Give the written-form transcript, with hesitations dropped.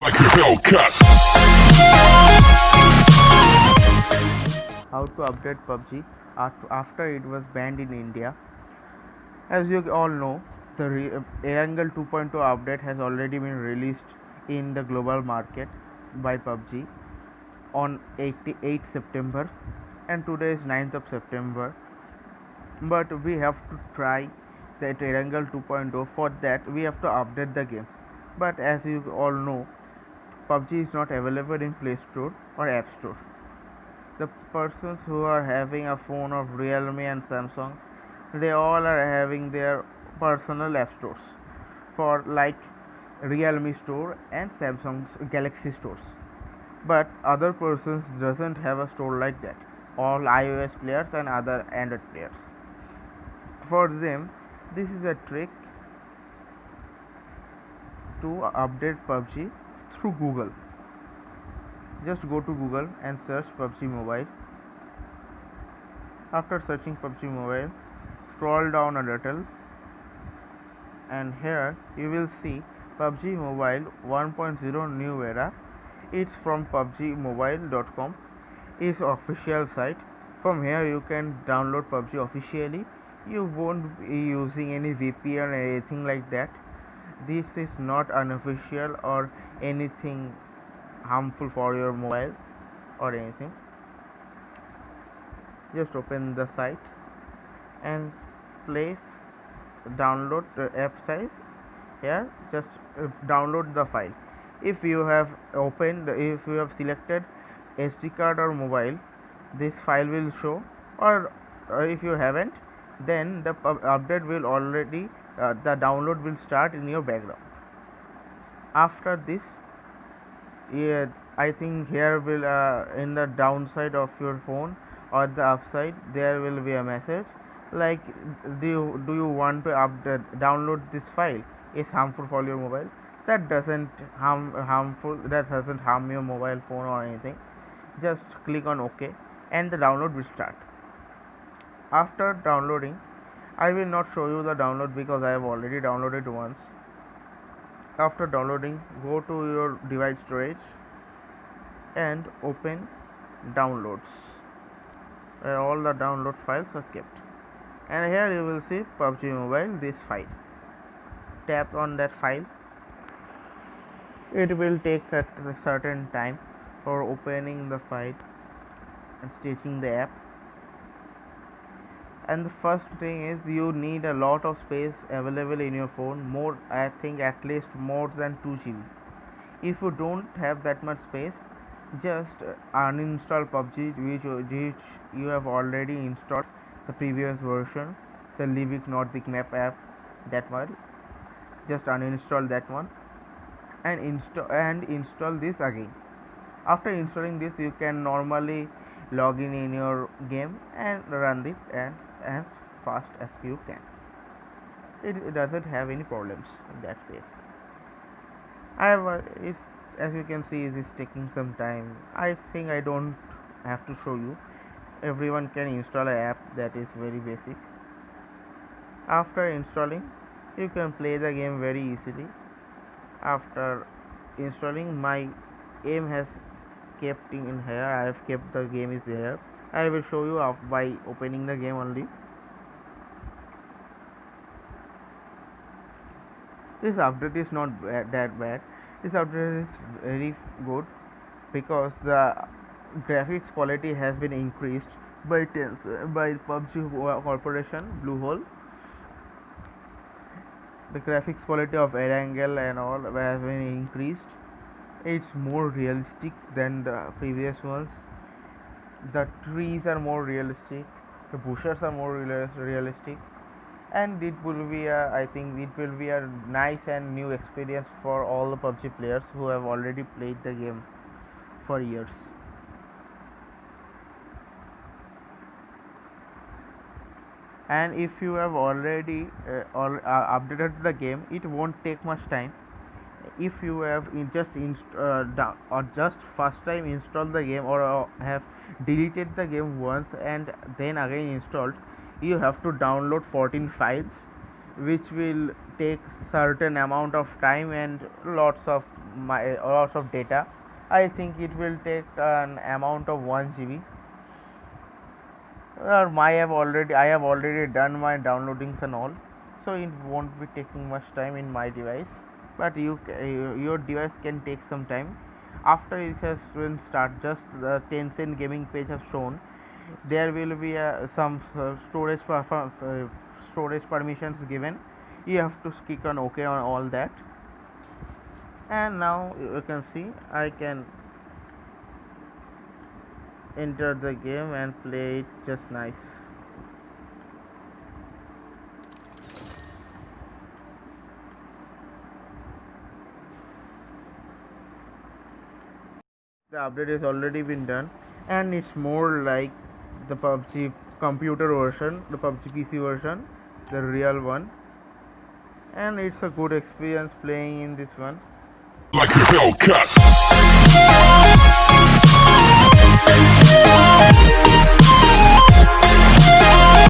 Like a Hellcat. How to update PUBG after it was banned in India. As you all know, the Erangel 2.0 update has already been released in the global market by PUBG on 8 September, and today is 9th of September. But we have to try the Erangel 2.0. For that, we have to update the game. But as you all know, PUBG is not available in Play Store or App Store. The persons who are having a phone of Realme and Samsung, they all are having their personal app stores for like Realme store and Samsung's Galaxy stores. But other persons doesn't have a store like that. All iOS players and other Android players. For them, this is a trick to update PUBG through Google. Just go to Google and search PUBG Mobile. After searching PUBG Mobile, scroll down a little, and here you will see PUBG Mobile 1.0 new era. It's from PUBGmobile.com, its official site. From here you can download PUBG officially. You won't be using any VPN or anything like that. This is not unofficial or anything harmful for your mobile or anything. Just open the site and place download the app size. Here just download the file. If you have if you have selected SD card or mobile, this file will show, or if you haven't, then the update will already the download will start in your background. After this, yeah, I think here will in the downside of your phone or the upside there will be a message like, do you want to update download this file is harmful for your mobile. That doesn't harm your mobile phone or anything. Just click on OK and the download will start. After downloading, I will not show you the download because I have already downloaded once. After downloading, go to your device storage and open downloads where all the download files are kept, and here you will see PUBG Mobile, this file. Tap on that file. It will take a certain time for opening the file and staging the app. And the first thing is you need a lot of space available in your phone, more, I think at least more than 2 GB. If you don't have that much space, just uninstall PUBG which you have already installed the previous version, the Livik Nordic Map app, that one. Just uninstall that one and install this again. After installing this, you can normally log in your game and run it and as fast as you can. It doesn't have any problems in that case. However, it's, as you can see, it is taking some time. I think I don't have to show you. Everyone can install an app that is very basic. After installing, you can play the game very easily. After installing, my aim has kept in here. I have kept the game is here. I will show you by opening the game only. This update is not that bad. This update is very good because the graphics quality has been increased by PUBG Corporation Bluehole. The graphics quality of Erangel and all has been increased. It's more realistic than the previous ones. The trees are more realistic. The bushes are more realistic, and it will be I think it will be a nice and new experience for all the PUBG players who have already played the game for years. And if you have already updated the game, it won't take much time. If you have just first time installed the game, or have deleted the game once and then again installed, you have to download 14 files, which will take certain amount of time and lots of lots of data. I think it will take an amount of 1 GB. Or I have already done my downloadings and all, so it won't be taking much time in my device. But your device can take some time. After it has been start, just the Tencent gaming page has shown, there will be some storage permissions given. You have to click on OK on all that, and now you can see I can enter the game and play it just nice. The update has already been done, and it's more like the PUBG computer version, the PUBG PC version, the real one, and it's a good experience playing in this one. Like a Hellcat.